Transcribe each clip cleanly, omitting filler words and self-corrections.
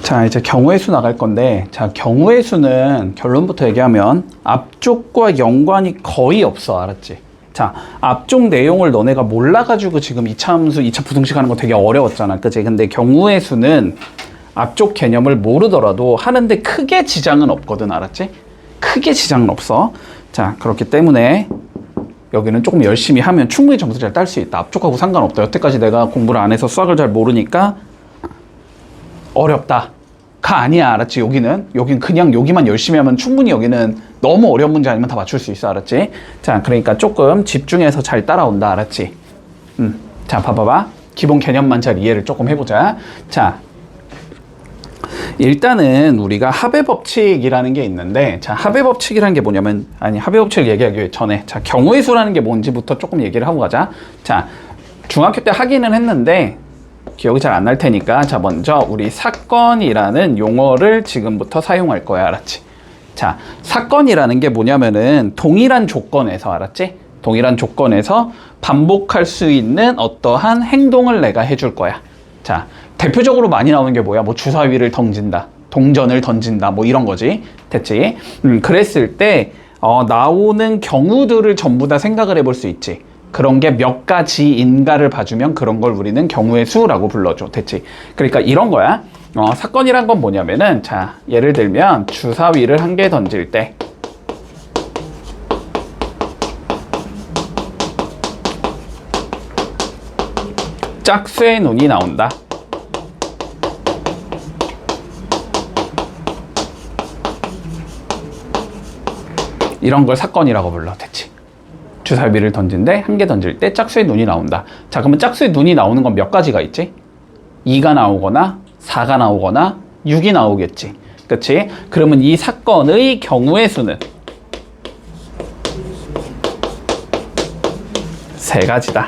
자, 이제 경우의 수 나갈 건데, 자, 경우의 수는 결론부터 얘기하면 앞쪽과 연관이 거의 없어. 알았지? 자, 앞쪽 내용을 너네가 몰라가지고 지금 2차 함수, 2차 부등식 하는 거 되게 어려웠잖아. 그치? 근데 경우의 수는 앞쪽 개념을 모르더라도 하는데 크게 지장은 없거든. 알았지? 크게 지장은 없어. 자, 그렇기 때문에 여기는 조금 열심히 하면 충분히 점수 잘 딸 수 있다. 앞쪽하고 상관없다. 여태까지 내가 공부를 안 해서 수학을 잘 모르니까 어렵다 가 아니야. 알았지? 여긴 그냥 여기만 열심히 하면 충분히 여기는 너무 어려운 문제 아니면 다 맞출 수 있어. 알았지? 자, 그러니까 조금 집중해서 잘 따라온다. 알았지? 자, 봐봐봐. 기본 개념만 잘 이해를 조금 해보자. 자, 일단은 우리가 합의 법칙이라는 게 있는데, 자, 합의 법칙이라는 게 뭐냐면, 합의 법칙을 얘기하기 전에, 자, 경우의 수라는 게 뭔지부터 조금 얘기를 하고 가자. 자, 중학교 때 하기는 했는데 기억이 잘 안 날 테니까, 자, 먼저 우리 사건이라는 용어를 지금부터 사용할 거야. 알았지? 자, 사건이라는 게 뭐냐면은 동일한 조건에서, 알았지? 동일한 조건에서 반복할 수 있는 어떠한 행동을 내가 해줄 거야. 자, 대표적으로 많이 나오는 게 뭐야? 뭐 주사위를 던진다, 동전을 던진다, 뭐 이런 거지. 됐지? 그랬을 때 나오는 경우들을 전부 다 생각을 해볼 수 있지. 그런 게 몇 가지인가를 봐주면 그런 걸 우리는 경우의 수라고 불러줘. 됐지? 그러니까 이런 거야. 사건이란 건 뭐냐면은, 자, 예를 들면 주사위를 한 개 던질 때 짝수의 눈이 나온다. 이런 걸 사건이라고 불러. 됐지? 주사위를 던진데 한 개 던질 때 짝수의 눈이 나온다. 자, 그러면 짝수의 눈이 나오는 건 몇 가지가 있지? 2가 나오거나 4가 나오거나 6이 나오겠지. 그치? 그러면 이 사건의 경우의 수는 3가지다.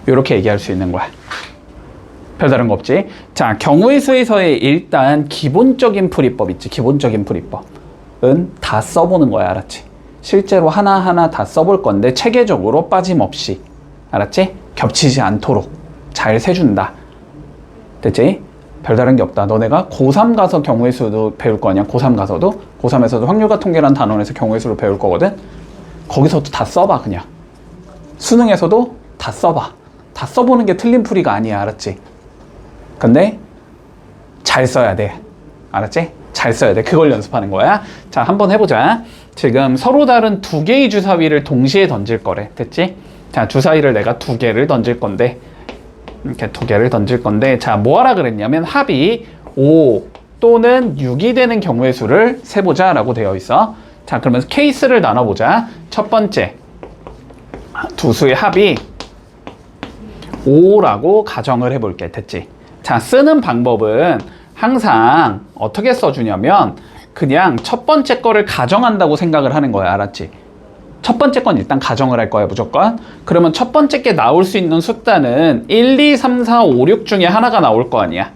이렇게 얘기할 수 있는 거야. 별다른 거 없지? 자, 경우의 수에서의 일단 기본적인 풀이법 있지. 기본적인 풀이법은 다 써보는 거야. 알았지? 실제로 하나하나 다 써볼 건데 체계적으로 빠짐없이, 알았지? 겹치지 않도록 잘 세준다. 됐지? 별다른 게 없다. 너네가 고3 가서 경우의 수도 배울 거 아니야? 고3 가서도? 고3에서도 확률과 통계라는 단원에서 경우의 수를 배울 거거든? 거기서도 다 써봐. 그냥 수능에서도 다 써봐. 다 써보는 게 틀린 풀이가 아니야. 알았지? 근데 잘 써야 돼. 알았지? 잘 써야 돼. 그걸 연습하는 거야. 자, 한번 해보자. 지금 서로 다른 2개의 주사위를 동시에 던질 거래. 됐지? 자, 주사위를 내가 2개를 던질 건데, 이렇게 2개를 던질 건데, 자, 뭐 하라 그랬냐면 합이 5 또는 6이 되는 경우의 수를 세보자 라고 되어 있어. 자, 그러면 케이스를 나눠보자. 첫 번째, 두 수의 합이 5라고 가정을 해볼게. 됐지? 자, 쓰는 방법은 항상 어떻게 써주냐면 그냥 첫 번째 거를 가정한다고 생각을 하는 거야. 알았지? 첫 번째 건 일단 가정을 할 거야. 무조건. 그러면 첫 번째 게 나올 수 있는 숫자는 1, 2, 3, 4, 5, 6 중에 하나가 나올 거 아니야.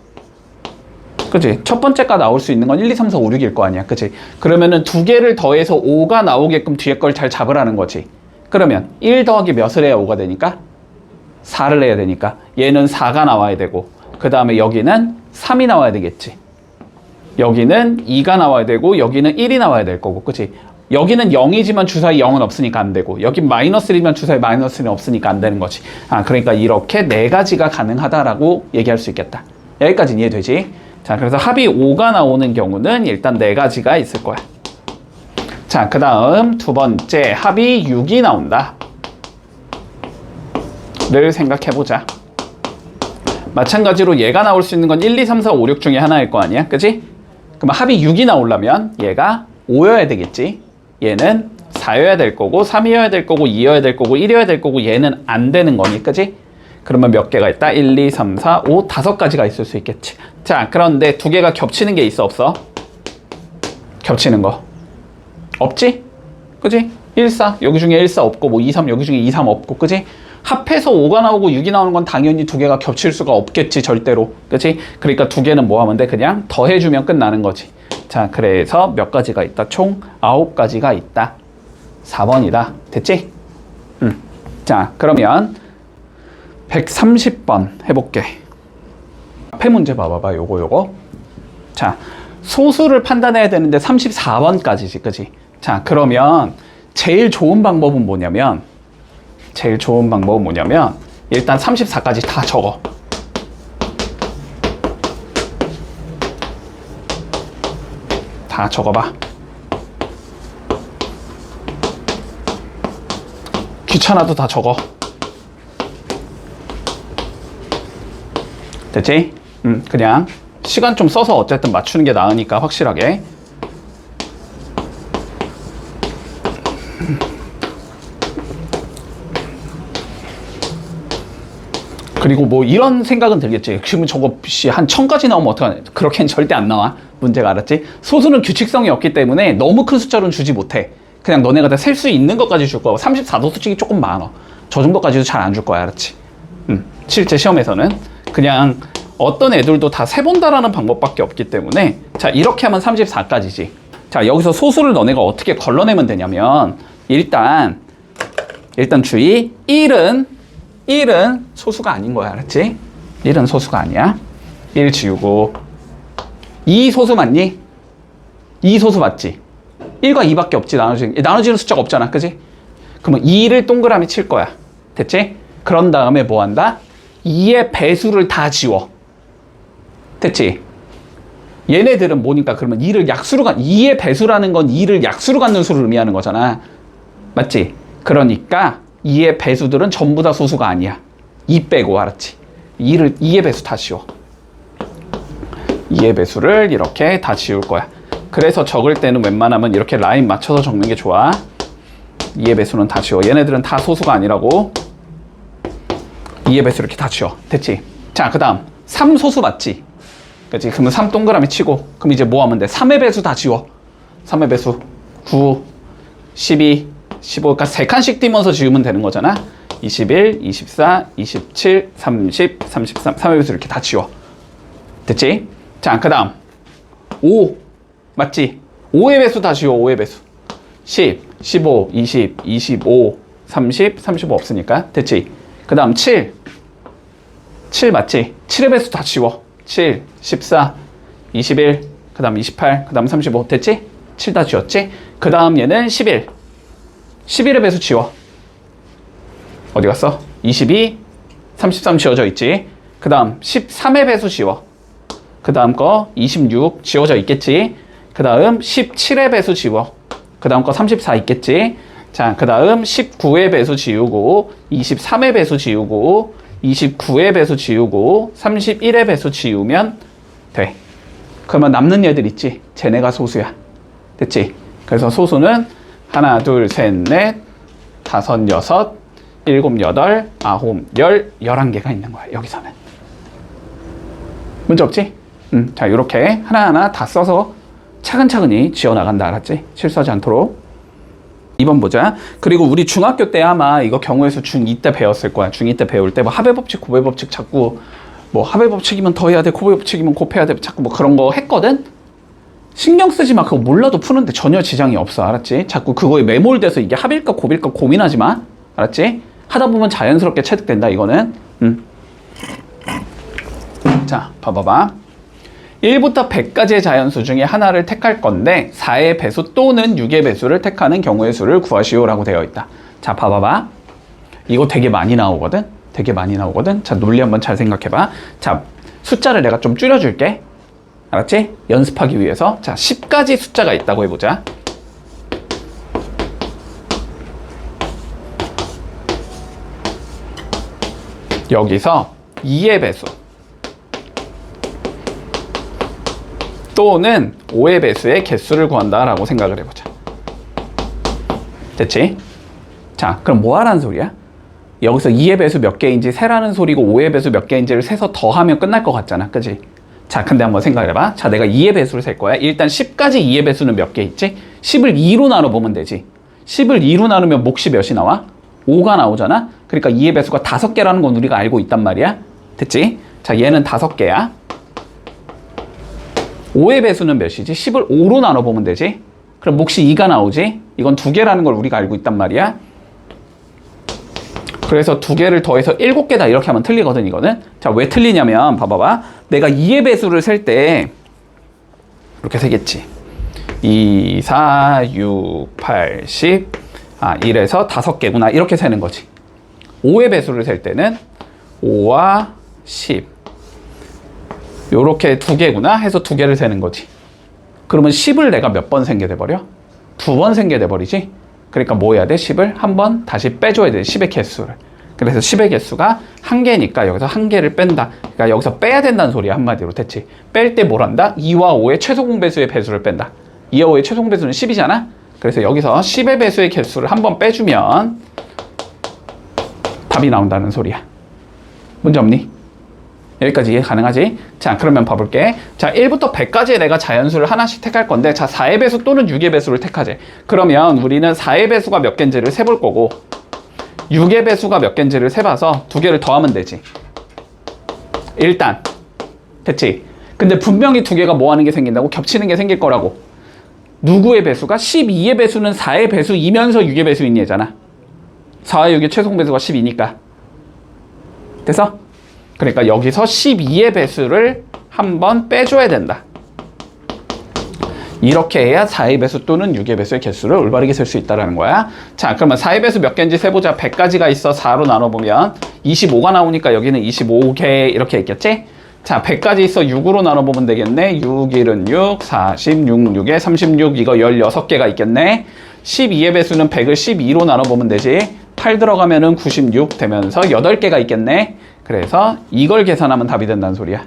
그치? 첫 번째가 나올 수 있는 건 1, 2, 3, 4, 5, 6일 거 아니야. 그치? 그러면은 2개를 더해서 5가 나오게끔 뒤에 걸 잘 잡으라는 거지. 그러면 1 더하기 몇을 해야 5가 되니까? 4를 해야 되니까 얘는 4가 나와야 되고, 그 다음에 여기는 3이 나와야 되겠지. 여기는 2가 나와야 되고, 여기는 1이 나와야 될 거고. 그치? 여기는 0이지만 주사위 0은 없으니까 안 되고, 여기 마이너스 1이면 주사위 마이너스 1은 없으니까 안 되는 거지. 그러니까 이렇게 4가지가 가능하다라고 얘기할 수 있겠다. 여기까지는 이해되지? 자, 그래서 합이 5가 나오는 경우는 일단 4가지가 있을 거야. 자, 그 다음 두 번째, 합이 6이 나온다 를 생각해보자. 마찬가지로 얘가 나올 수 있는 건 1, 2, 3, 4, 5, 6 중에 하나일 거 아니야? 그치? 그럼 합이 6이 나오려면 얘가 5여야 되겠지? 얘는 4여야 될 거고, 3이어야 될 거고, 2여야 될 거고, 1이어야 될 거고, 얘는 안 되는 거니, 그치? 그러면 몇 개가 있다? 1, 2, 3, 4, 5, 5가지가 있을 수 있겠지. 자, 그런데 2개가 겹치는 게 있어, 없어? 겹치는 거 없지? 그치? 1, 4 여기 중에 1, 4 없고, 뭐 2, 3 여기 중에 2, 3 없고, 그치? 합해서 5가 나오고 6이 나오는 건 당연히 2개가 겹칠 수가 없겠지, 절대로. 그치? 그러니까 2개는 뭐 하면 돼? 그냥 더해주면 끝나는 거지. 자, 그래서 몇 가지가 있다? 총 9가지가 있다. 4번이다. 됐지? 자, 그러면 130번 해볼게. 앞에 문제 봐봐봐. 요거. 자, 소수를 판단해야 되는데 34번까지지, 그지? 자, 그러면 제일 좋은 방법은 뭐냐면 일단 34까지 다 적어. 다 적어봐. 귀찮아도 다 적어. 됐지? 그냥 시간 좀 써서 어쨌든 맞추는 게 나으니까 확실하게. 그리고 뭐 이런 생각은 들겠지. 지금 저거 한 1000까지 나오면 어떡하냐. 그렇게는 절대 안 나와. 문제가, 알았지? 소수는 규칙성이 없기 때문에 너무 큰 숫자로는 주지 못해. 그냥 너네가 다 셀 수 있는 것까지 줄 거야. 34도 솔직히 조금 많아. 저 정도까지도 잘 안 줄 거야, 알았지? 실제 시험에서는 그냥 어떤 애들도 다 세본다라는 방법밖에 없기 때문에. 자, 이렇게 하면 34까지지. 자, 여기서 소수를 너네가 어떻게 걸러내면 되냐면 일단 주의. 1은 소수가 아닌 거야, 알았지? 1은 소수가 아니야. 1 지우고. 2 소수 맞니? 2 소수 맞지? 1과 2밖에 없지. 나눠지는 숫자가 없잖아, 그지? 그러면 2를 동그라미 칠 거야. 됐지? 그런 다음에 뭐 한다? 2의 배수를 다 지워. 됐지? 얘네들은 뭐니까 그러면 2의 배수라는 건 2를 약수로 갖는 수를 의미하는 거잖아. 맞지? 그러니까 2의 배수들은 전부 다 소수가 아니야. 2 빼고, 알았지? 2의 배수 다 지워. 2의 배수를 이렇게 다 지울 거야. 그래서 적을 때는 웬만하면 이렇게 라인 맞춰서 적는 게 좋아. 2의 배수는 다 지워. 얘네들은 다 소수가 아니라고. 2의 배수 이렇게 다 지워. 됐지? 자, 그 다음 3소수 맞지? 그치? 그러면 3 동그라미 치고. 그럼 이제 뭐 하면 돼? 3의 배수 다 지워. 3의 배수 9, 12, 15. 그러니까 3칸씩 띄면서 지우면 되는 거잖아. 21, 24, 27, 30, 33. 3의 배수 이렇게 다 지워. 됐지? 자, 그 다음 5 맞지? 5의 배수 다 지워. 5의 배수 10, 15, 20, 25, 30, 35 없으니까. 됐지? 그 다음 7 맞지? 7의 배수 다 지워. 7, 14, 21, 그 다음 28, 그 다음 35. 됐지? 7 다 지웠지? 그 다음 얘는 11의 배수 지워. 어디 갔어? 22, 33 지워져 있지? 그 다음 13의 배수 지워. 그 다음 거 26 지워져 있겠지? 그 다음 17의 배수 지워. 그 다음 거 34 있겠지? 자, 그 다음 19의 배수 지우고, 23의 배수 지우고, 29의 배수 지우고, 31의 배수 지우면 돼. 그러면 남는 얘들 있지? 쟤네가 소수야. 됐지? 그래서 소수는 하나, 둘, 셋, 넷, 다섯, 여섯, 일곱, 여덟, 아홉, 열, 11개가 있는 거야, 여기서는. 문제 없지? 자, 요렇게 하나하나 다 써서 차근차근히 지어나간다, 알았지? 실수하지 않도록. 2번 보자. 그리고 우리 중학교 때 아마 이거 경우에서 중2 때 배웠을 거야. 중2 때 배울 때 뭐 합의법칙, 고배법칙 자꾸 뭐 합의법칙이면 더해야 돼, 고배법칙이면 곱해야 돼, 자꾸 뭐 그런 거 했거든? 신경 쓰지 마. 그거 몰라도 푸는데 전혀 지장이 없어, 알았지? 자꾸 그거에 매몰돼서 이게 합일까 고일까 고민하지 마, 알았지? 하다 보면 자연스럽게 체득된다, 이거는. 자, 봐봐봐. 1부터 100까지의 자연수 중에 하나를 택할 건데 4의 배수 또는 6의 배수를 택하는 경우의 수를 구하시오 라고 되어 있다. 자, 봐봐봐. 이거 되게 많이 나오거든? 되게 많이 나오거든? 자, 논리 한번 잘 생각해봐. 자, 숫자를 내가 좀 줄여줄게. 알았지? 연습하기 위해서. 자, 10가지 숫자가 있다고 해보자. 여기서 2의 배수 또는 5의 배수의 개수를 구한다 라고 생각을 해보자. 됐지? 자, 그럼 뭐 하라는 소리야? 여기서 2의 배수 몇 개인지 세라는 소리고 5의 배수 몇 개인지를 세서 더하면 끝날 것 같잖아, 그지? 자, 근데 한번 생각해봐. 자, 내가 2의 배수를 셀 거야. 일단 10까지 2의 배수는 몇 개 있지? 10을 2로 나눠보면 되지. 10을 2로 나누면 몫이 몇이 나와? 5가 나오잖아? 그러니까 2의 배수가 5개라는 건 우리가 알고 있단 말이야. 됐지? 자, 얘는 5개야. 5의 배수는 몇이지? 10을 5로 나눠보면 되지? 그럼 몫이 2가 나오지? 이건 2개라는 걸 우리가 알고 있단 말이야. 그래서 2개를 더해서 7개다 이렇게 하면 틀리거든, 이거는. 자, 왜 틀리냐면 봐봐봐. 내가 2의 배수를 셀 때 이렇게 세겠지. 2, 4, 6, 8, 10. 1에서 5개구나. 이렇게 세는 거지. 5의 배수를 셀 때는 5와 10. 요렇게 2개구나 해서 2개를 세는 거지. 그러면 10을 내가 몇 번 생게 돼버려? 2번 생게 돼버리지? 그러니까 뭐 해야 돼? 10을 한 번 다시 빼줘야 돼. 10의 개수를. 그래서 10의 개수가 1개니까 여기서 1개를 뺀다. 그러니까 여기서 빼야 된다는 소리야. 한마디로. 됐지? 뺄 때 뭘 한다? 2와 5의 최소 공배수의 배수를 뺀다. 2와 5의 최소 공배수는 10이잖아? 그래서 여기서 10의 배수의 개수를 한 번 빼주면 답이 나온다는 소리야. 문제 없니? 여기까지 이해 가능하지? 자, 그러면 봐볼게. 자, 1부터 100까지 내가 자연수를 하나씩 택할 건데, 자, 4의 배수 또는 6의 배수를 택하지. 그러면 우리는 4의 배수가 몇 개인지를 세볼 거고, 6의 배수가 몇 개인지를 세봐서 2개를 더하면 되지. 일단. 됐지? 근데 분명히 2개가 뭐 하는 게 생긴다고? 겹치는 게 생길 거라고. 누구의 배수가? 12의 배수는 4의 배수이면서 6의 배수인 얘잖아. 4와 6의 최소 공배수가 12니까. 됐어? 그러니까 여기서 12의 배수를 한번 빼줘야 된다. 이렇게 해야 4의 배수 또는 6의 배수의 개수를 올바르게 셀 수 있다는 거야. 자, 그러면 4의 배수 몇 개인지 세보자. 100가지가 있어. 4로 나눠보면 25가 나오니까 여기는 25개 이렇게 있겠지? 자, 100가지 있어. 6으로 나눠보면 되겠네. 6, 1은 6, 40, 6, 6에 36, 이거 16개가 있겠네. 12의 배수는 100을 12로 나눠보면 되지. 8 들어가면은 96 되면서 8개가 있겠네. 그래서 이걸 계산하면 답이 된다는 소리야.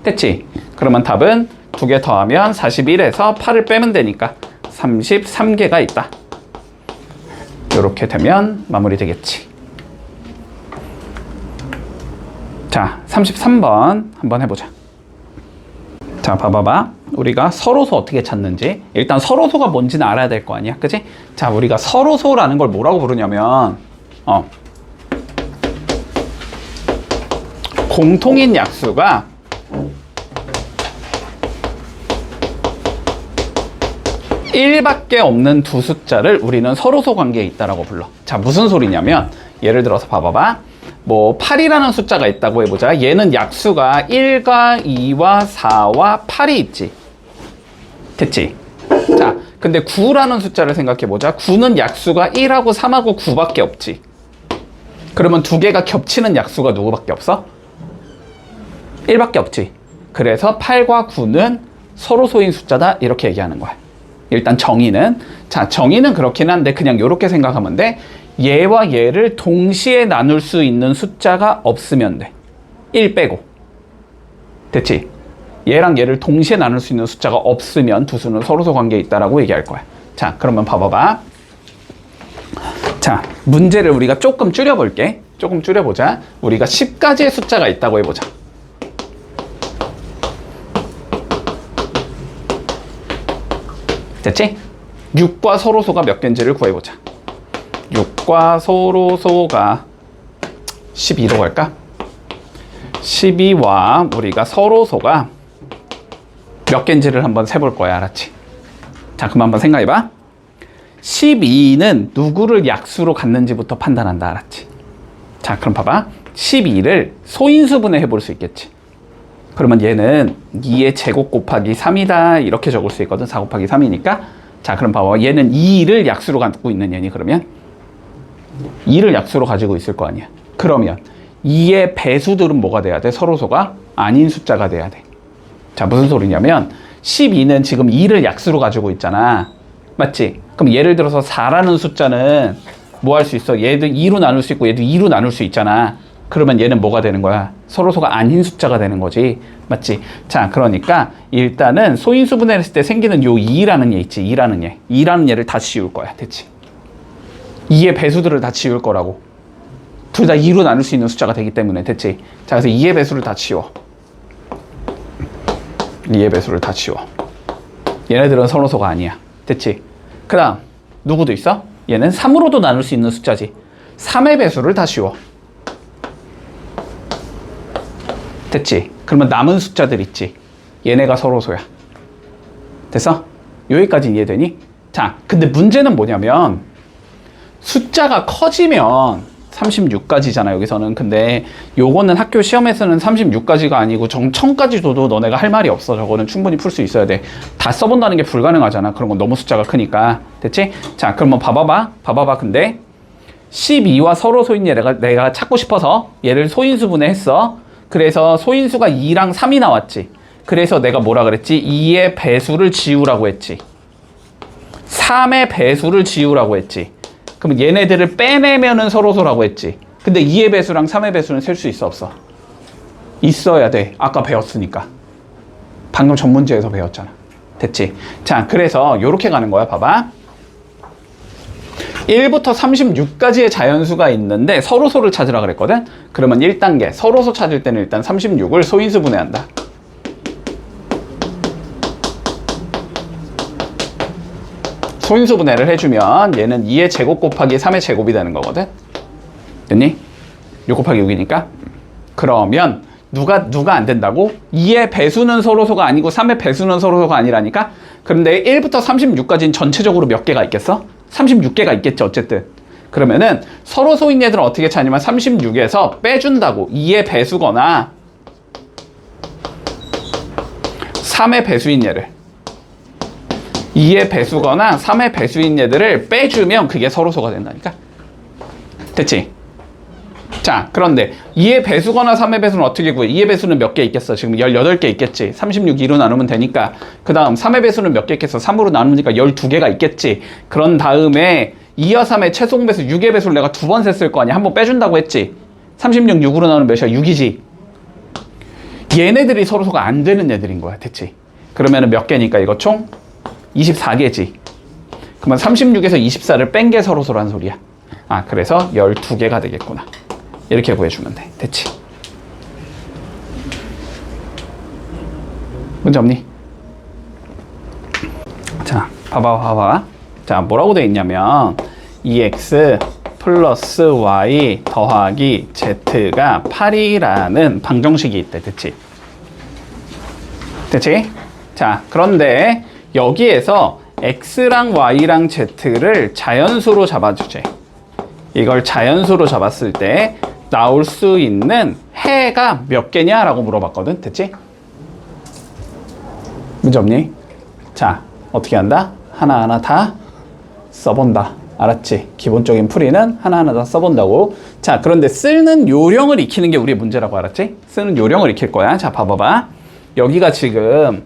됐지? 그러면 답은 2개 더하면 41에서 8을 빼면 되니까 33개가 있다. 이렇게 되면 마무리 되겠지. 자, 33번 한번 해보자. 자, 봐봐봐. 우리가 서로소 어떻게 찾는지. 일단 서로소가 뭔지는 알아야 될 거 아니야. 그치? 자, 우리가 서로소라는 걸 뭐라고 부르냐면 공통인 약수가 (1) 밖에 없는 두 숫자를 우리는 서로소 관계에 있다라고 불러. 자, 무슨 소리냐면 예를 들어서 봐봐봐. 뭐 8이라는 숫자가 있다고 해보자. 얘는 약수가 1과 2와 4와 8이 있지. 됐지? 자, 근데 9라는 숫자를 생각해보자. 9는 약수가 1하고 3하고 9밖에 없지. 그러면 두 개가 겹치는 약수가 누구밖에 없어? 1밖에 없지. 그래서 8과 9는 서로소인 숫자다. 이렇게 얘기하는 거야. 일단 정의는, 자, 정의는 그렇긴 한데 그냥 이렇게 생각하면 돼. 얘와 얘를 동시에 나눌 수 있는 숫자가 없으면 돼. 1 빼고. 됐지? 얘랑 얘를 동시에 나눌 수 있는 숫자가 없으면 두 수는 서로소 관계에 있다라고 얘기할 거야. 자, 그러면 봐봐봐. 자, 문제를 우리가 조금 줄여볼게. 조금 줄여보자. 우리가 10가지의 숫자가 있다고 해보자. 됐지? 6과 서로소가 몇 개인지를 구해보자. 6과 서로소가 12로 갈까? 12와 우리가 서로소가 몇 개인지를 한번 세볼 거야. 알았지? 자, 그럼 한번 생각해봐. 12는 누구를 약수로 갖는지부터 판단한다. 알았지? 자, 그럼 봐봐. 12를 소인수분해 해볼 수 있겠지. 그러면 얘는 2의 제곱 곱하기 3이다. 이렇게 적을 수 있거든. 4 곱하기 3이니까. 자, 그럼 봐봐. 얘는 2를 약수로 갖고 있는 얘니. 그러면 2를 약수로 가지고 있을 거 아니야. 그러면 2의 배수들은 뭐가 돼야 돼? 서로소가 아닌 숫자가 돼야 돼. 자, 무슨 소리냐면 12는 지금 2를 약수로 가지고 있잖아. 맞지? 그럼 예를 들어서 4라는 숫자는 뭐 할 수 있어? 얘도 2로 나눌 수 있고 얘도 2로 나눌 수 있잖아. 그러면 얘는 뭐가 되는 거야? 서로소가 아닌 숫자가 되는 거지. 맞지? 자, 그러니까 일단은 소인수분해를 했을 때 생기는 요 2라는 얘 있지. 2라는 얘. 2라는 얘를 다 지울 거야. 됐지? 2의 배수들을 다 지울 거라고. 둘 다 2로 나눌 수 있는 숫자가 되기 때문에. 됐지? 자, 그래서 2의 배수를 다 지워. 2의 배수를 다 지워. 얘네들은 서로소가 아니야. 됐지? 그 다음 누구도 있어? 얘는 3으로도 나눌 수 있는 숫자지. 3의 배수를 다 지워. 됐지? 그러면 남은 숫자들 있지. 얘네가 서로소야. 됐어? 여기까지 이해되니? 자, 근데 문제는 뭐냐면 숫자가 커지면 36가지잖아 여기서는. 근데 요거는 학교 시험에서는 36가지가 아니고 1000까지 줘도 너네가 할 말이 없어. 저거는 충분히 풀 수 있어야 돼. 다 써본다는 게 불가능하잖아. 그런 건 너무 숫자가 크니까. 됐지? 자, 그럼 뭐 봐봐봐. 근데 12와 서로 소인얘 내가 찾고 싶어서 얘를 소인수분해 했어. 그래서 소인수가 2랑 3이 나왔지. 그래서 내가 뭐라 그랬지? 2의 배수를 지우라고 했지. 3의 배수를 지우라고 했지. 그럼 얘네들을 빼내면은 서로소라고 했지. 근데 2의 배수랑 3의 배수는 셀 수 있어 없어? 있어야 돼. 아까 배웠으니까. 방금 전문지에서 배웠잖아. 됐지? 자, 그래서 요렇게 가는 거야. 봐봐. 1부터 36까지의 자연수가 있는데 서로소를 찾으라 그랬거든? 그러면 1단계 서로소 찾을 때는 일단 36을 소인수 분해한다. 소인수 분해를 해주면 얘는 2의 제곱 곱하기 3의 제곱이 되는 거거든? 됐니? 6 곱하기 6이니까? 그러면 누가 안 된다고? 2의 배수는 서로소가 아니고 3의 배수는 서로소가 아니라니까? 그런데 1부터 36까지는 전체적으로 몇 개가 있겠어? 36개가 있겠지 어쨌든. 그러면은 서로소인 얘들은 어떻게 찾냐면 36에서 빼준다고. 2의 배수거나 3의 배수인 얘를 2의 배수거나 3의 배수인 얘들을 빼주면 그게 서로소가 된다니까. 됐지? 자, 그런데 2의 배수거나 3의 배수는 어떻게 구해? 2의 배수는 몇 개 있겠어? 지금 18개 있겠지. 36 2로 나누면 되니까. 그 다음 3의 배수는 몇 개 있겠어? 3으로 나누니까 12개가 있겠지. 그런 다음에 2와 3의 최소 배수 6의 배수를 내가 2번 셌을 거 아니야. 한 번 빼준다고 했지. 36 6으로 나누면 몇이야? 6이지. 얘네들이 서로소가 안 되는 애들인 거야. 됐지? 그러면은 몇 개니까 이거 총 24개지. 그러면 36에서 24를 뺀 게 서로소란 소리야. 아, 그래서 12개가 되겠구나. 이렇게 구해주면 돼. 됐지? 문제 없니? 자, 봐봐. 자, 뭐라고 돼 있냐면 2x 플러스 y 더하기 z가 8이라는 방정식이 있대. 됐지? 됐지? 자, 그런데 여기에서 x랑 y랑 z를 자연수로 잡아주지. 이걸 자연수로 잡았을 때 나올 수 있는 해가 몇 개냐? 라고 물어봤거든. 됐지? 문제 없니? 자, 어떻게 한다? 하나하나 다 써본다. 알았지? 기본적인 풀이는 하나하나 다 써본다고. 자, 그런데 쓰는 요령을 익히는 게 우리의 문제라고. 알았지? 쓰는 요령을 익힐 거야. 자, 봐봐봐. 여기가 지금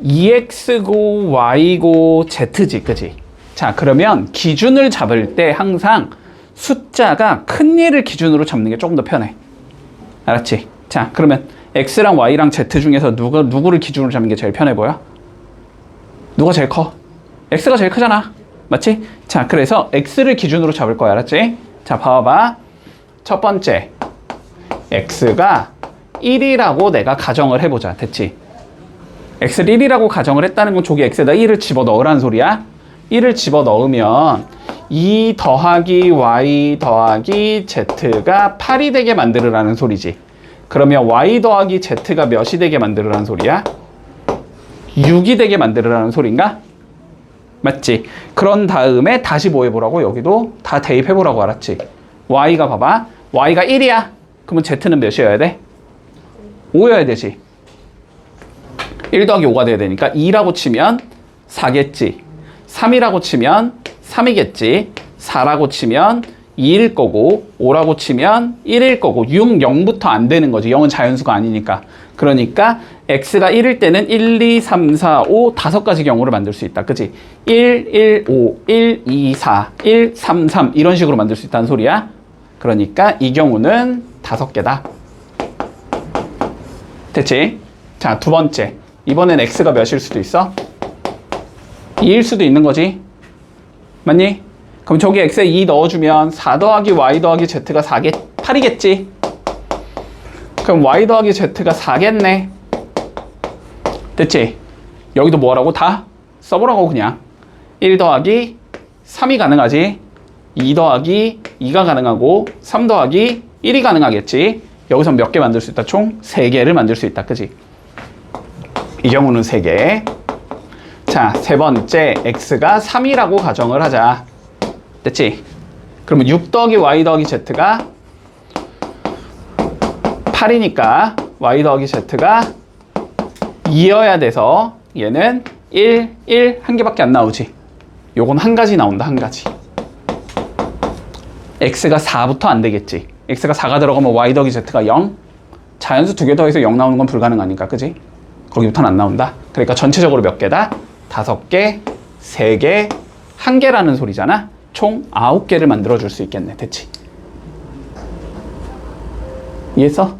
2x고 y고 z지, 그지? 자, 그러면 기준을 잡을 때 항상 숫자가 큰 얘를 기준으로 잡는 게 조금 더 편해. 알았지? 자, 그러면 x랑 y랑 z 중에서 누구를 기준으로 잡는 게 제일 편해 보여? 누가 제일 커? x가 제일 크잖아. 맞지? 자, 그래서 x를 기준으로 잡을 거야. 알았지? 자, 봐봐. 첫 번째, x가 1이라고 내가 가정을 해보자. 됐지? x를 1이라고 가정을 했다는 건 저기 x에다 1을 집어넣으라는 소리야. 1을 집어넣으면 2 더하기 y 더하기 z가 8이 되게 만들으라는 소리지. 그러면 y 더하기 z가 몇이 되게 만들으라는 소리야? 6이 되게 만들으라는 소린가? 맞지? 그런 다음에 다시 뭐 해보라고? 여기도 다 대입해보라고. 알았지? y가 봐봐. y가 1이야. 그러면 z는 몇이어야 돼? 5여야 되지. 1 더하기 5가 돼야 되니까 2라고 치면 4겠지. 3이라고 치면 3이겠지. 4라고 치면 2일 거고 5라고 치면 1일 거고 6, 0부터 안 되는 거지. 0은 자연수가 아니니까. 그러니까 x가 1일 때는 1, 2, 3, 4, 5 5가지 경우를 만들 수 있다. 그치? 1, 1, 5, 1, 2, 4, 1, 3, 3 이런 식으로 만들 수 있다는 소리야. 그러니까 이 경우는 5개다. 됐지? 자, 두 번째. 이번엔 x가 몇일 수도 있어? 2일 수도 있는 거지. 맞니? 그럼 저기 x에 2 넣어주면 4 더하기 y 더하기 z가 8이겠지. 그럼 y 더하기 z가 4겠네. 됐지? 여기도 뭐라고? 다 써보라고. 그냥 1 더하기 3이 가능하지. 2 더하기 2가 가능하고 3 더하기 1이 가능하겠지. 여기서 몇 개 만들 수 있다? 총 3개를 만들 수 있다. 그지? 이 경우는 3개. 자, 세 번째 x가 3이라고 가정을 하자. 됐지? 그러면 6 더하기 y 더하기 z가 8이니까 y 더하기 z가 2여야 돼서 얘는 1, 1, 한 개밖에 안 나오지. 요건 한 가지 나온다, 한 가지. x가 4부터 안 되겠지. x가 4가 들어가면 y 더하기 z가 0. 자연수 2개 더해서 0 나오는 건 불가능하니까, 그지? 거기부터는 안 나온다. 그러니까 전체적으로 몇 개다? 5개, 3개, 1개라는 소리잖아. 총 9개를 만들어줄 수 있겠네. 됐지? 이해했어?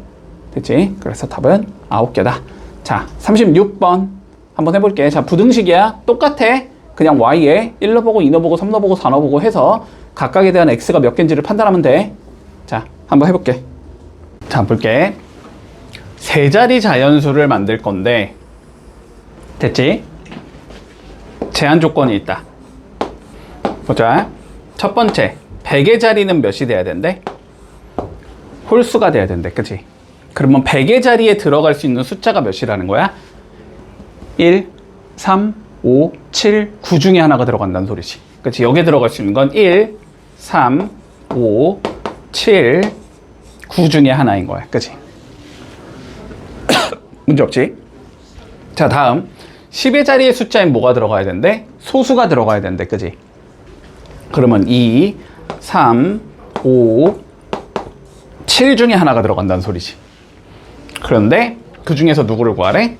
됐지? 그래서 답은 9개다. 자, 36번 한번 해볼게. 자, 부등식이야. 똑같아. 그냥 y에 1 넣어보고 2 넣어보고 3 넣어보고 4 넣어보고 해서 각각에 대한 x가 몇 개인지를 판단하면 돼. 자, 한번 해볼게. 자, 볼게. 세 자리 자연수를 만들 건데, 됐지? 제한 조건이 있다. 보자. 첫 번째, 100의 자리는 몇이 돼야 된대? 홀수가 돼야 된대. 그치? 그러면 100의 자리에 들어갈 수 있는 숫자가 몇이라는 거야? 1, 3, 5, 7, 9 중에 하나가 들어간다는 소리지. 그치? 여기에 들어갈 수 있는 건 1, 3, 5, 7, 9 중에 하나인 거야. 그치? 문제 없지? 자, 다음 10의 자리의 숫자에 뭐가 들어가야 된대? 소수가 들어가야 된대. 그치? 그러면 2, 3, 5, 7 중에 하나가 들어간다는 소리지. 그런데 그 중에서 누구를 구하래?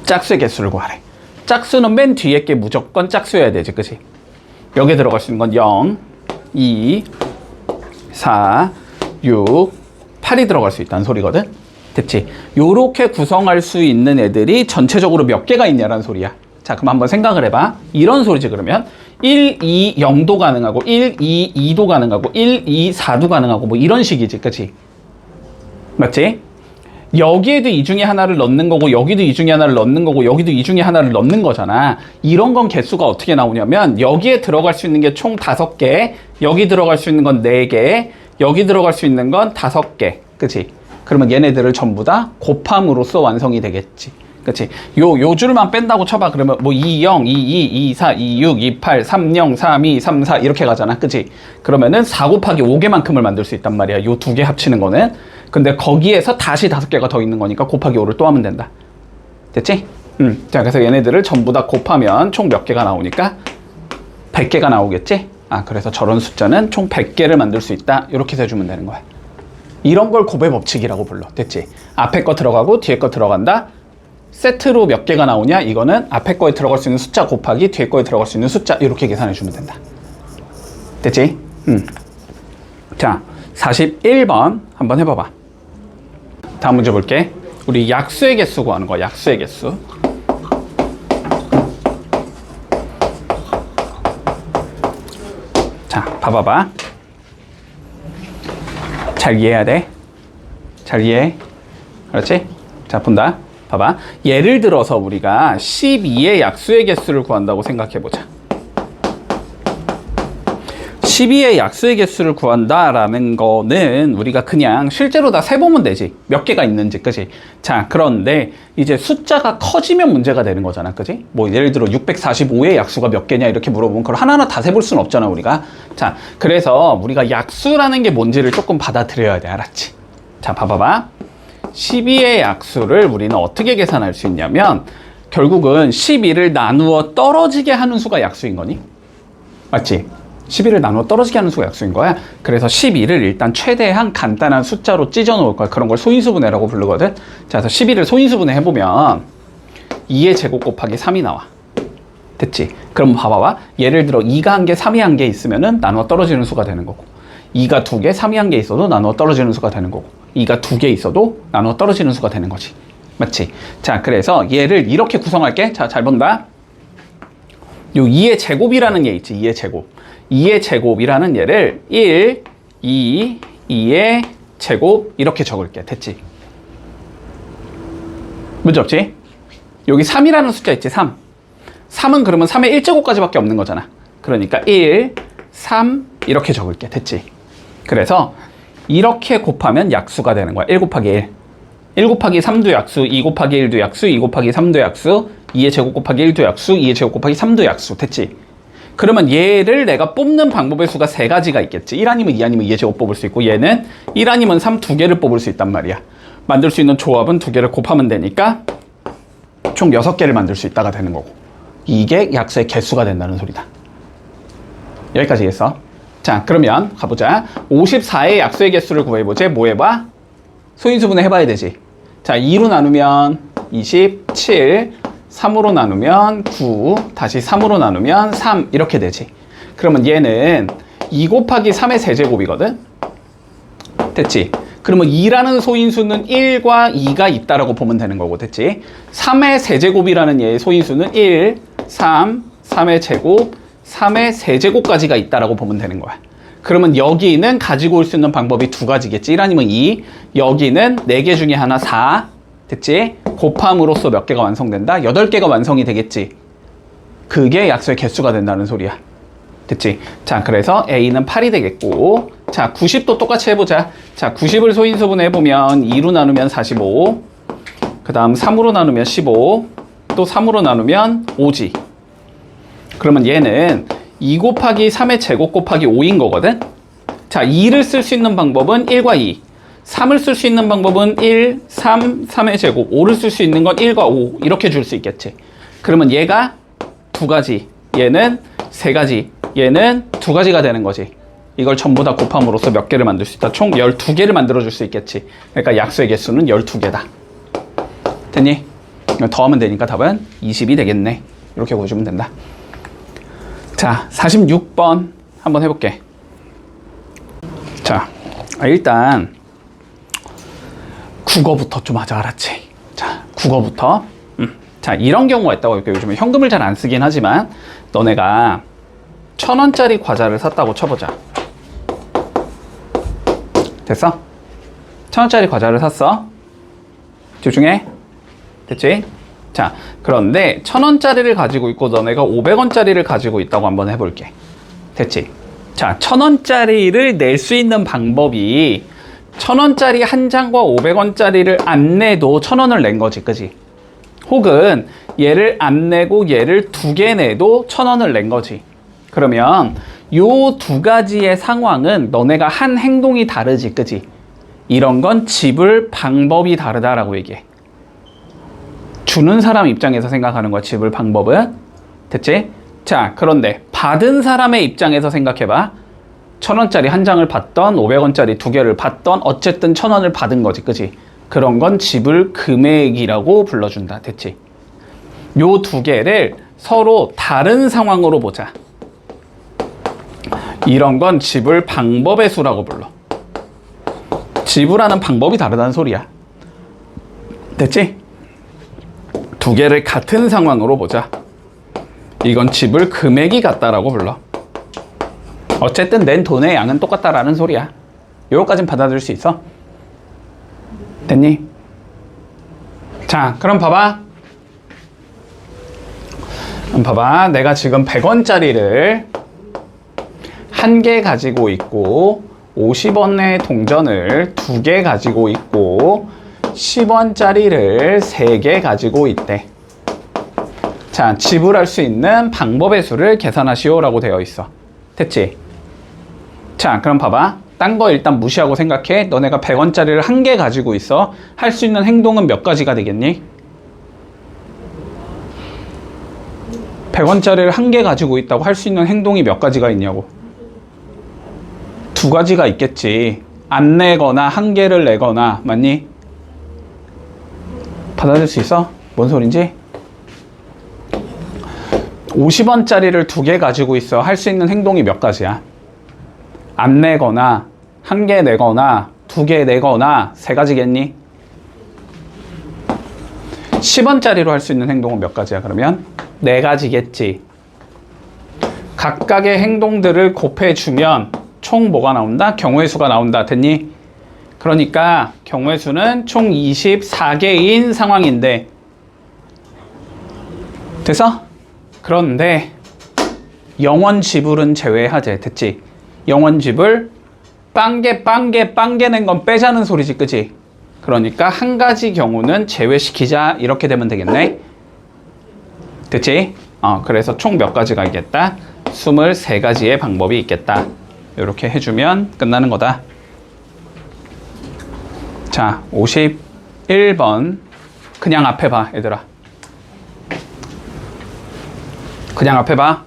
짝수의 개수를 구하래. 짝수는 맨 뒤에 게 무조건 짝수여야 되지. 그치? 여기에 들어갈 수 있는 건 0, 2, 4, 6, 8이 들어갈 수 있다는 소리거든. 됐지? 요렇게 구성할 수 있는 애들이 전체적으로 몇 개가 있냐라는 소리야. 자, 그럼 한번 생각을 해봐. 이런 소리지. 그러면 1, 2, 0도 가능하고 1, 2, 2도 가능하고 1, 2, 4도 가능하고 뭐 이런 식이지. 그치? 맞지? 여기에도 이 중에 하나를 넣는 거고 여기도 이 중에 하나를 넣는 거고 여기도 이 중에 하나를 넣는 거잖아. 이런 건 개수가 어떻게 나오냐면 여기에 들어갈 수 있는 게 총 5개, 여기 들어갈 수 있는 건 4개, 여기 들어갈 수 있는 건 5개. 그치? 그러면 얘네들을 전부 다 곱함으로써 완성이 되겠지. 그치? 요 줄만 뺀다고 쳐봐. 그러면 뭐 2, 0, 2, 2, 2, 4, 2, 6, 2, 8, 3, 0, 3, 2, 3, 4 이렇게 가잖아. 그치? 그러면은 4 곱하기 5개만큼을 만들 수 있단 말이야. 요 두 개 합치는 거는. 근데 거기에서 다시 5개가 더 있는 거니까 곱하기 5를 또 하면 된다. 됐지? 자, 그래서 얘네들을 전부 다 곱하면 총 몇 개가 나오니까 100개가 나오겠지? 아, 그래서 저런 숫자는 총 100개를 만들 수 있다. 이렇게 해주면 되는 거야. 이런 걸 곱의 법칙이라고 불러. 됐지? 앞에 거 들어가고 뒤에 거 들어간다. 세트로 몇 개가 나오냐? 이거는 앞에 거에 들어갈 수 있는 숫자 곱하기 뒤에 거에 들어갈 수 있는 숫자 이렇게 계산해 주면 된다. 됐지? 자, 41번 한번 해봐봐. 다음 문제 볼게. 우리 약수의 개수 구하는 거야. 약수의 개수. 자, 봐봐봐. 잘 이해해야 돼. 잘 이해해. 그렇지? 자, 본다. 봐봐. 예를 들어서 우리가 12의 약수의 개수를 구한다고 생각해보자. 12의 약수의 개수를 구한다라는 거는 우리가 그냥 실제로 다 세보면 되지. 몇 개가 있는지, 그지? 자, 그런데 이제 숫자가 커지면 문제가 되는 거잖아, 그지? 뭐 예를 들어 645의 약수가 몇 개냐 이렇게 물어보면 그걸 하나하나 다 세볼 수는 없잖아, 우리가. 자, 그래서 우리가 약수라는 게 뭔지를 조금 받아들여야 돼, 알았지? 자, 봐봐봐. 12의 약수를 우리는 어떻게 계산할 수 있냐면 결국은 12를 나누어 떨어지게 하는 수가 약수인 거니? 맞지? 12를 나누어 떨어지게 하는 수가 약수인 거야. 그래서 12를 일단 최대한 간단한 숫자로 찢어 놓을 거야. 그런 걸 소인수분해라고 부르거든. 자, 그래서 12를 소인수분해 해보면 2의 제곱 곱하기 3이 나와. 됐지? 그럼 봐봐봐. 예를 들어 2가 한 개, 3이 한 개 있으면은 나누어 떨어지는 수가 되는 거고, 2가 2개, 3이 한 개 있어도 나누어 떨어지는 수가 되는 거고, 2가 2개 있어도 나누어 떨어지는 수가 되는 거지. 맞지? 자, 그래서 얘를 이렇게 구성할게. 자, 잘 본다. 요 2의 제곱이라는 게 있지. 2의 제곱. 2의 제곱이라는 얘를 1, 2, 2의 제곱 이렇게 적을게. 됐지? 문제 없지? 여기 3이라는 숫자 있지? 3. 3은 그러면 3의 1제곱까지밖에 없는 거잖아. 그러니까 1, 3 이렇게 적을게. 됐지? 그래서 이렇게 곱하면 약수가 되는 거야. 1 곱하기 1. 1 곱하기 3도 약수, 2 곱하기 1도 약수, 2 곱하기 3도 약수, 2의 제곱 곱하기 1도 약수, 2의 제곱 곱하기 3도 약수. 됐지? 그러면 얘를 내가 뽑는 방법의 수가 세 가지가 있겠지. 1 아니면 2 아니면 2의 제곱 뽑을 수 있고, 얘는 1 아니면 3 두 개를 뽑을 수 있단 말이야. 만들 수 있는 조합은 두 개를 곱하면 되니까 총 6개를 만들 수 있다가 되는 거고, 이게 약수의 개수가 된다는 소리다. 여기까지겠어. 자, 그러면 가보자. 54의 약수의 개수를 구해보지. 뭐 해봐? 소인수분해 해봐야 되지. 자, 2로 나누면 27, 3으로 나누면 9, 다시 3으로 나누면 3 이렇게 되지. 그러면 얘는 2 곱하기 3의 세제곱이거든? 됐지? 그러면 2라는 소인수는 1과 2가 있다라고 보면 되는 거고, 됐지? 3의 세제곱이라는 얘의 소인수는 1, 3, 3의 제곱, 3의 세제곱까지가 있다라고 보면 되는 거야. 그러면 여기는 가지고 올 수 있는 방법이 두 가지겠지. 1 아니면 2, 여기는 4개 중에 하나 4, 됐지? 곱함으로써 몇 개가 완성된다? 8개가 완성이 되겠지. 그게 약수의 개수가 된다는 소리야. 됐지? 자, 그래서 A는 8이 되겠고, 자, 90도 똑같이 해보자. 자, 90을 소인수분해 해보면 2로 나누면 45, 그 다음 3으로 나누면 15, 또 3으로 나누면 5지. 그러면 얘는 2 곱하기 3의 제곱 곱하기 5인 거거든? 자, 2를 쓸 수 있는 방법은 1과 2, 3을 쓸 수 있는 방법은 1, 3, 3의 제곱, 5를 쓸 수 있는 건 1과 5 이렇게 줄 수 있겠지. 그러면 얘가 두 가지, 얘는 세 가지, 얘는 두 가지가 되는 거지. 이걸 전부 다 곱함으로써 몇 개를 만들 수 있다? 총 12개를 만들어 줄 수 있겠지. 그러니까 약수의 개수는 12개다. 됐니? 더하면 되니까 답은 20이 되겠네. 이렇게 보여주면 된다. 자, 46번 한번 해볼게. 자, 일단 국어부터 좀 하자, 알았지? 자, 국어부터. 자, 이런 경우가 있다고 할게요. 요즘에 현금을 잘 안 쓰긴 하지만, 너네가 1,000원짜리 과자를 샀다고 쳐보자. 됐어? 1,000원짜리 과자를 샀어. 집중해. 됐지? 자, 그런데 1,000원짜리를 가지고 있고 너네가 500원짜리를 가지고 있다고 한번 해볼게. 됐지? 자, 1,000원짜리를 낼 수 있는 방법이 1,000원짜리 한 장과 500원짜리를 안 내도 1,000원을 낸 거지, 그지? 혹은 얘를 안 내고 얘를 2개 내도 1,000원을 낸 거지. 그러면 요 두 가지의 상황은 너네가 한 행동이 다르지, 그지? 이런 건 지불 방법이 다르다라고 얘기해. 주는 사람 입장에서 생각하는 거야, 지불 방법은. 됐지? 자, 그런데 받은 사람의 입장에서 생각해봐. 1,000원짜리 한 장을 받던 500원짜리 2개를 받던 어쨌든 1,000원을 받은 거지, 그지? 그런 건 지불 금액이라고 불러준다. 됐지? 요 두 개를 서로 다른 상황으로 보자. 이런 건 지불 방법의 수라고 불러. 지불하는 방법이 다르다는 소리야. 됐지? 두 개를 같은 상황으로 보자. 이건 지불 금액이 같다라고 불러. 어쨌든 낸 돈의 양은 똑같다라는 소리야. 요거까진 받아들일 수 있어? 됐니? 자, 그럼 봐봐. 내가 지금 100원짜리를 한 개 가지고 있고 50원의 동전을 2개 가지고 있고 10원짜리를 3개 가지고 있대. 자, 지불할 수 있는 방법의 수를 계산하시오라고 되어 있어. 됐지? 자, 그럼 봐봐. 딴 거 일단 무시하고 생각해. 너네가 100원짜리를 한 개 가지고 있어. 할 수 있는 행동은 몇 가지가 되겠니? 100원짜리를 한 개 가지고 있다고 할 수 있는 행동이 몇 가지가 있냐고. 2가지가 있겠지. 안 내거나 한 개를 내거나. 맞니? 받아들일 수 있어? 뭔 소린지? 50원짜리를 2개 가지고 있어. 할 수 있는 행동이 몇 가지야? 안 내거나, 한 개 내거나, 2개 내거나, 3가지겠니? 10원짜리로 할 수 있는 행동은 몇 가지야, 그러면? 4가지겠지. 각각의 행동들을 곱해주면 총 뭐가 나온다? 경우의 수가 나온다. 됐니? 그러니까 경우의 수는 총 24개인 상황인데, 됐어? 그런데 영원 지불은 제외하재. 됐지? 영원 지불 빵개 낸 건 빼자는 소리지, 그치? 그러니까 한 가지 경우는 제외시키자. 이렇게 되면 되겠네. 됐지? 그래서 총 몇 가지가 있겠다? 23가지의 방법이 있겠다. 이렇게 해주면 끝나는 거다. 자, 51번. 그냥 앞에 봐, 얘들아. 그냥 앞에 봐.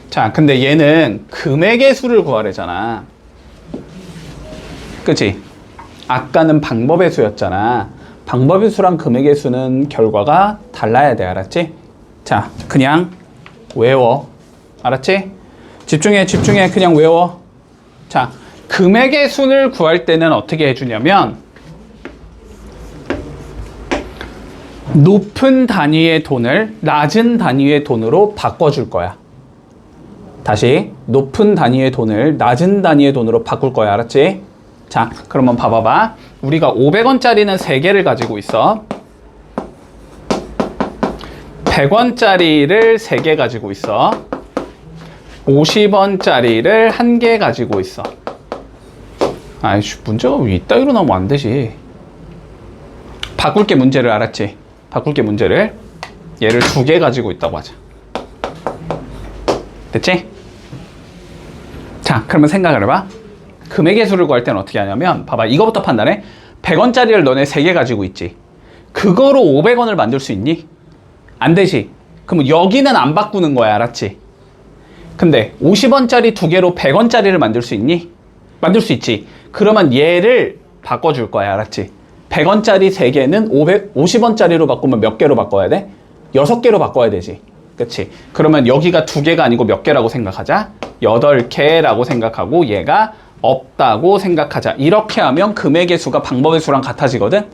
자, 근데 얘는 금액의 수를 구하래잖아. 그치? 아까는 방법의 수였잖아. 방법의 수랑 금액의 수는 결과가 달라야 돼. 알았지? 자, 그냥 외워. 알았지? 집중해, 집중해. 그냥 외워. 자, 금액의 수를 구할 때는 어떻게 해주냐면 높은 단위의 돈을 낮은 단위의 돈으로 바꿔줄 거야. 다시 높은 단위의 돈을 낮은 단위의 돈으로 바꿀 거야. 알았지? 자, 그러면 봐봐봐. 우리가 500원짜리는 3개를 가지고 있어. 100원짜리를 3개 가지고 있어. 50원짜리를 1개 가지고 있어. 아이씨, 문제가 왜 이따위로 나오면 안 되지. 바꿀게 문제를. 알았지? 바꿀게 문제를. 얘를 2개 가지고 있다고 하자. 됐지? 자, 그러면 생각을 해봐. 금액의 수를 구할 때는 어떻게 하냐면 봐봐, 이거부터 판단해. 100원짜리를 너네 3개 가지고 있지. 그거로 500원을 만들 수 있니? 안 되지. 그럼 여기는 안 바꾸는 거야. 알았지? 근데 50원짜리 2개로 100원짜리를 만들 수 있니? 만들 수 있지. 그러면 얘를 바꿔줄 거야. 알았지? 100원짜리 3개는 50원짜리로 바꾸면 몇 개로 바꿔야 돼? 6개로 바꿔야 되지. 그치? 그러면 여기가 2개가 아니고 몇 개라고 생각하자? 8개라고 생각하고 얘가 없다고 생각하자. 이렇게 하면 금액의 수가 방법의 수랑 같아지거든?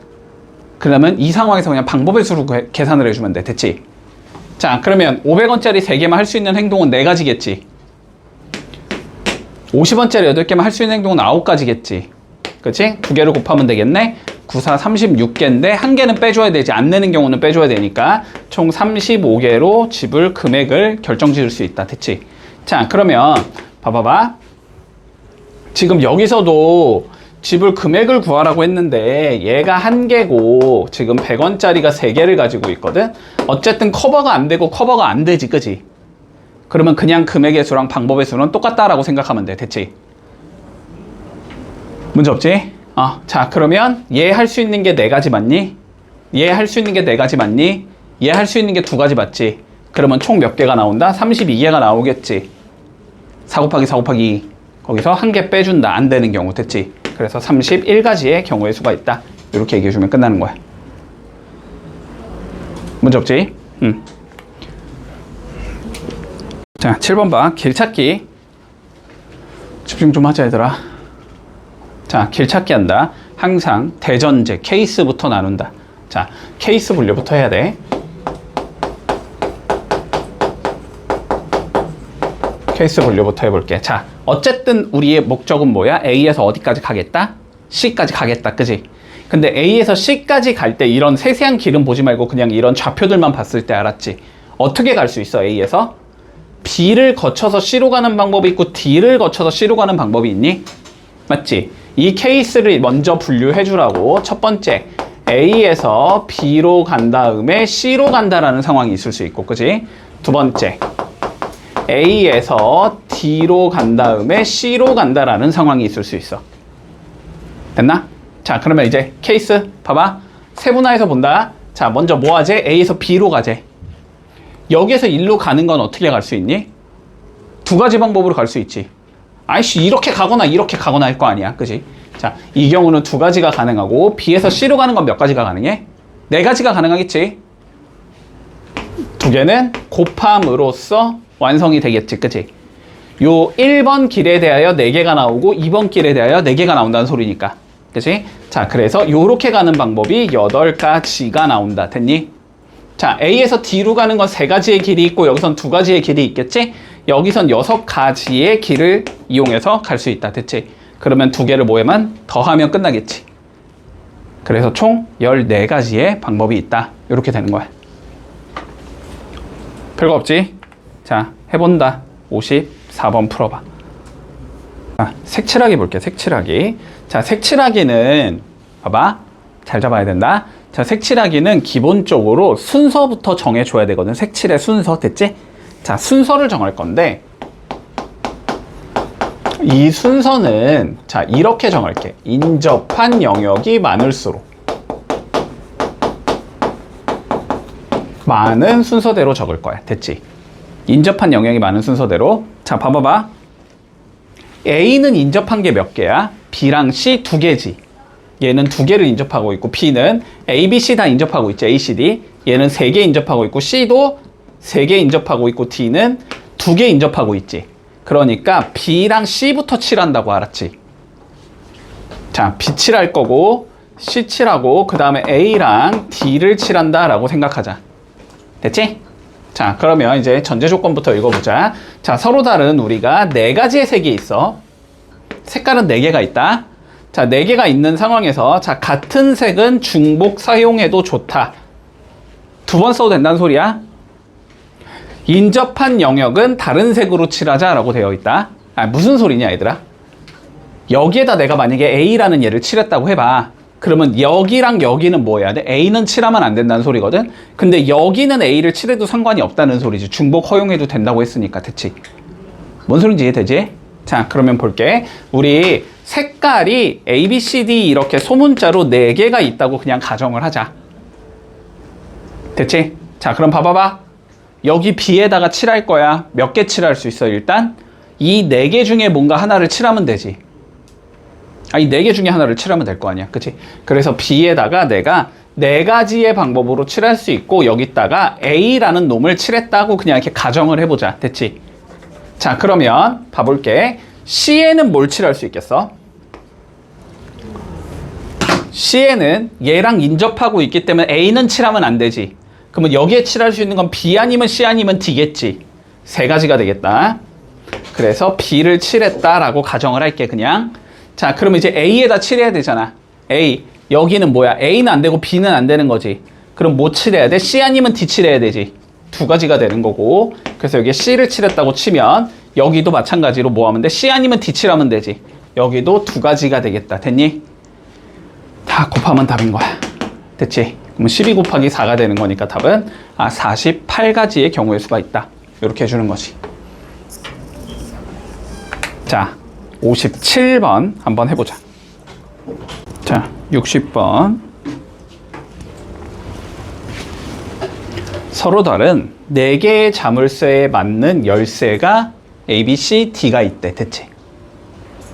그러면 이 상황에서 그냥 방법의 수로 계산을 해주면 돼. 됐지? 자, 그러면 500원짜리 3개만 할 수 있는 행동은 4가지겠지. 50원짜리 8개만 할 수 있는 행동은 9가지겠지. 그치? 2개를 곱하면 되겠네? 9, 4, 36개인데 1개는 빼줘야 되지. 안 내는 경우는 빼줘야 되니까 총 35개로 지불 금액을 결정 지을 수 있다. 됐지? 자, 그러면 봐봐봐. 지금 여기서도 지불 금액을 구하라고 했는데 얘가 1개고 지금 100원짜리가 3개를 가지고 있거든? 어쨌든 커버가 안 되고 커버가 안 되지. 그지? 그러면 그냥 금액의 수랑 방법의 수는 똑같다라고 생각하면 돼. 됐지? 문제 없지? 자, 그러면 얘 할 수 있는 게 4가지 맞니? 얘 할 수 있는 게 4가지 맞니? 얘 할 수 있는 게 2가지 맞지? 그러면 총 몇 개가 나온다? 32개가 나오겠지. 4 곱하기 4 곱하기 2. 거기서 1개 빼준다. 안 되는 경우. 됐지? 그래서 31가지의 경우의 수가 있다. 이렇게 얘기해주면 끝나는 거야. 문제 없지? 자, 7번 봐. 길찾기. 집중 좀 하자, 얘들아. 자, 길찾기 한다. 항상 대전제, 케이스부터 나눈다. 자, 케이스 분류부터 해야 돼. 케이스 분류부터 해볼게. 자, 어쨌든 우리의 목적은 뭐야? A에서 어디까지 가겠다? C까지 가겠다. 그지? 근데 A에서 C까지 갈 때 이런 세세한 길은 보지 말고 그냥 이런 좌표들만 봤을 때 알았지? 어떻게 갈 수 있어? A에서? B를 거쳐서 C로 가는 방법이 있고 D를 거쳐서 C로 가는 방법이 있니? 맞지? 이 케이스를 먼저 분류해 주라고. 첫 번째, A에서 B로 간 다음에 C로 간다라는 상황이 있을 수 있고, 그지? 두 번째, A에서 D로 간 다음에 C로 간다라는 상황이 있을 수 있어. 됐나? 자, 그러면 이제 케이스 봐봐. 세분화해서 본다. 자, 먼저 뭐 하재? A에서 B로 가재. 여기에서 1로 가는 건 어떻게 갈 수 있니? 2가지 방법으로 갈 수 있지. 아이씨, 이렇게 가거나 이렇게 가거나 할 거 아니야. 그지? 자, 이 경우는 2가지가 가능하고 B에서 C로 가는 건 몇 가지가 가능해? 4가지가 가능하겠지. 2개는 곱함으로써 완성이 되겠지. 그치? 요 1번 길에 대하여 4개가 나오고 2번 길에 대하여 4개가 나온다는 소리니까. 그치? 자, 그래서 요렇게 가는 방법이 8가지가 나온다. 됐니? 자, A에서 D로 가는 건 3가지의 길이 있고 여기선 2가지의 길이 있겠지? 여기선 6가지의 길을 이용해서 갈 수 있다. 됐지? 그러면 2개를 뭐에만 더하면 끝나겠지. 그래서 총 14가지의 방법이 있다. 이렇게 되는 거야. 별거 없지? 자, 해본다. 54번 풀어봐. 자, 색칠하기 볼게. 색칠하기. 자, 색칠하기는 봐봐. 잘 잡아야 된다. 자, 색칠하기는 기본적으로 순서부터 정해줘야 되거든. 색칠의 순서. 됐지? 자, 순서를 정할 건데 이 순서는 자, 이렇게 정할게. 인접한 영역이 많을수록 많은 순서대로 적을 거야. 됐지? 인접한 영역이 많은 순서대로. 자, 봐봐봐. A는 인접한 게 몇 개야? B랑 C 두 개지. 얘는 두 개를 인접하고 있고 B는 A, B, C 다 인접하고 있지. A, C, D. 얘는 세 개 인접하고 있고 C도 세 개 인접하고 있고 D는 두 개 인접하고 있지. 그러니까 B랑 C부터 칠한다고 알았지? 자, B 칠할 거고 C 칠하고 그 다음에 A랑 D를 칠한다 라고 생각하자. 됐지? 자, 그러면 이제 전제 조건부터 읽어보자. 자, 서로 다른 우리가 네 가지의 색이 있어. 색깔은 네 개가 있다. 자, 네 개가 있는 상황에서 자, 같은 색은 중복 사용해도 좋다. 두 번 써도 된다는 소리야. 인접한 영역은 다른 색으로 칠하자 라고 되어 있다. 아, 무슨 소리냐 얘들아? 여기에다 내가 만약에 A라는 얘를 칠했다고 해봐. 그러면 여기랑 여기는 뭐 해야 돼? A는 칠하면 안 된다는 소리거든? 근데 여기는 A를 칠해도 상관이 없다는 소리지. 중복 허용해도 된다고 했으니까. 됐지? 뭔 소린지 이해되지? 자, 그러면 볼게. 우리 색깔이 A, B, C, D 이렇게 소문자로 4개가 있다고 그냥 가정을 하자. 됐지? 자, 그럼 봐봐봐. 여기 B에다가 칠할 거야. 몇 개 칠할 수 있어? 일단 이 4개 중에 뭔가 하나를 칠하면 되지. 이 4개 중에 하나를 칠하면 될 거 아니야. 그치? 그래서 B에다가 내가 4가지의 방법으로 칠할 수 있고 여기다가 A라는 놈을 칠했다고 그냥 이렇게 가정을 해보자. 됐지? 자, 그러면 봐볼게. C에는 뭘 칠할 수 있겠어? C에는 얘랑 인접하고 있기 때문에 A는 칠하면 안 되지. 그러면 여기에 칠할 수 있는 건 B 아니면 C 아니면 D겠지. 세 가지가 되겠다. 그래서 B를 칠했다라고 가정을 할게, 그냥. 자, 그러면 이제 A에다 칠해야 되잖아. A. 여기는 뭐야? A는 안 되고 B는 안 되는 거지. 그럼 뭐 칠해야 돼? C 아니면 D 칠해야 되지. 두 가지가 되는 거고. 그래서 여기에 C를 칠했다고 치면 여기도 마찬가지로 뭐 하면 돼? C 아니면 D 칠하면 되지. 여기도 두 가지가 되겠다. 됐니? 다 곱하면 답인 거야. 됐지? 그럼 12 곱하기 4가 되는 거니까 답은 48가지의 경우의 수가 있다. 이렇게 해주는 거지. 자, 57번 한번 해보자. 자, 60번. 서로 다른 4개의 자물쇠에 맞는 열쇠가 A, B, C, D가 있대. 됐지?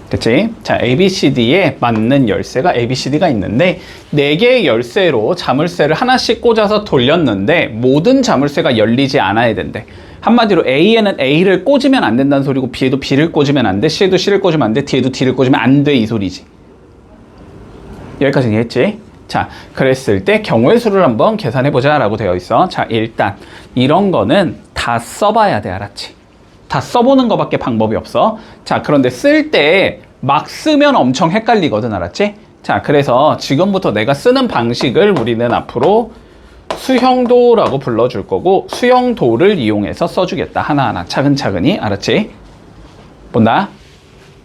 됐지? 자, A, B, C, D에 맞는 열쇠가 A, B, C, D가 있는데 4개의 열쇠로 자물쇠를 하나씩 꽂아서 돌렸는데 모든 자물쇠가 열리지 않아야 된대. 한마디로 A에는 A를 꽂으면 안 된다는 소리고 B에도 B를 꽂으면 안 돼. C에도 C를 꽂으면 안 돼. D에도 D를 꽂으면 안 돼. 이 소리지. 여기까지 이해했지? 자, 그랬을 때 경우의 수를 한번 계산해보자 라고 되어 있어. 자, 일단 이런 거는 다 써봐야 돼. 알았지? 다 써보는 거밖에 방법이 없어. 자, 그런데 쓸 때 막 쓰면 엄청 헷갈리거든. 알았지? 자, 그래서 지금부터 내가 쓰는 방식을 우리는 앞으로 수형도라고 불러줄 거고 수형도를 이용해서 써주겠다. 하나하나 차근차근히. 알았지? 본다.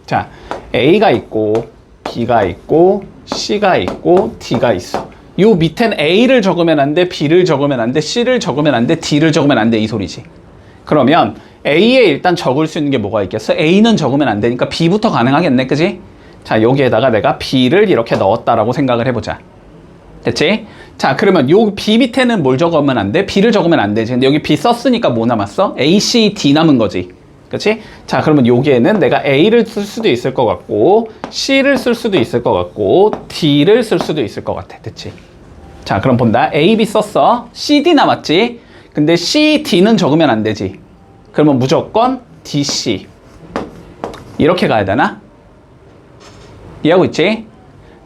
자, A가 있고 B가 있고 C가 있고 D가 있어. 요 밑엔 A를 적으면 안 돼, B를 적으면 안 돼, C를 적으면 안 돼, D를 적으면 안 돼. 이 소리지. 그러면 A에 일단 적을 수 있는 게 뭐가 있겠어? A는 적으면 안 되니까 B부터 가능하겠네. 그지? 자, 여기에다가 내가 B를 이렇게 넣었다라고 생각을 해보자. 됐지? 자, 그러면 요 B 밑에는 뭘 적으면 안 돼? B를 적으면 안 되지. 근데 여기 B 썼으니까 뭐 남았어? A, C, D 남은 거지. 그치? 자, 그러면 여기에는 내가 A를 쓸 수도 있을 것 같고 C를 쓸 수도 있을 것 같고 D를 쓸 수도 있을 것 같아. 됐지? 자, 그럼 본다. A, B 썼어. C, D 남았지? 근데 C, D는 적으면 안 되지. 그러면 무조건 D, C 이렇게 가야 되나? 이해하고 있지?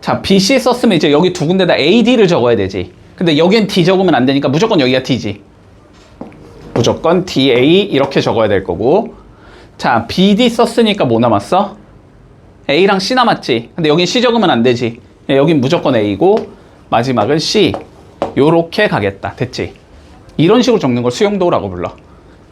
자, B, C 썼으면 이제 여기 두 군데다 A, D를 적어야 되지. 근데 여기엔 D 적으면 안 되니까 무조건 여기가 D지. 무조건 D, A 이렇게 적어야 될 거고. 자, B, D 썼으니까 뭐 남았어? A랑 C 남았지. 근데 여긴 C 적으면 안 되지. 여긴 무조건 A고 마지막은 C. 요렇게 가겠다. 됐지? 이런 식으로 적는 걸 수용도라고 불러.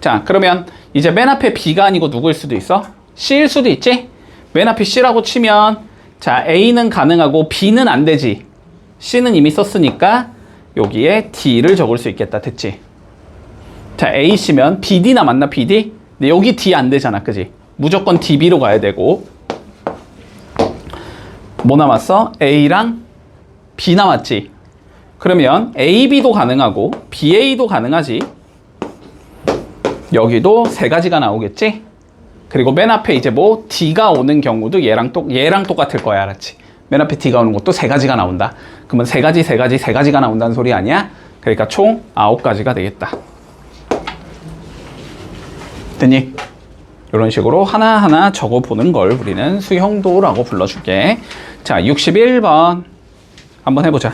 자, 그러면 이제 맨 앞에 B가 아니고 누구일 수도 있어? C일 수도 있지? 맨 앞에 C라고 치면 자, A는 가능하고 B는 안 되지. C는 이미 썼으니까 여기에 D를 적을 수 있겠다. 됐지? 자, AC면 BD나 맞나, BD? 근데 여기 D 안 되잖아, 그지? 무조건 DB로 가야 되고. 뭐 남았어? A랑 B 남았지? 그러면 AB도 가능하고 BA도 가능하지. 여기도 세 가지가 나오겠지? 그리고 맨 앞에 이제 뭐 D가 오는 경우도 얘랑 똑같을 거야, 알았지? 맨 앞에 D가 오는 것도 세 가지가 나온다. 그러면 세 가지가 나온다는 소리 아니야? 그러니까 총 9가지가 되겠다. 됐니? 이런 식으로 하나하나 적어보는 걸 우리는 수형도라고 불러줄게. 자, 61번 한번 해보자.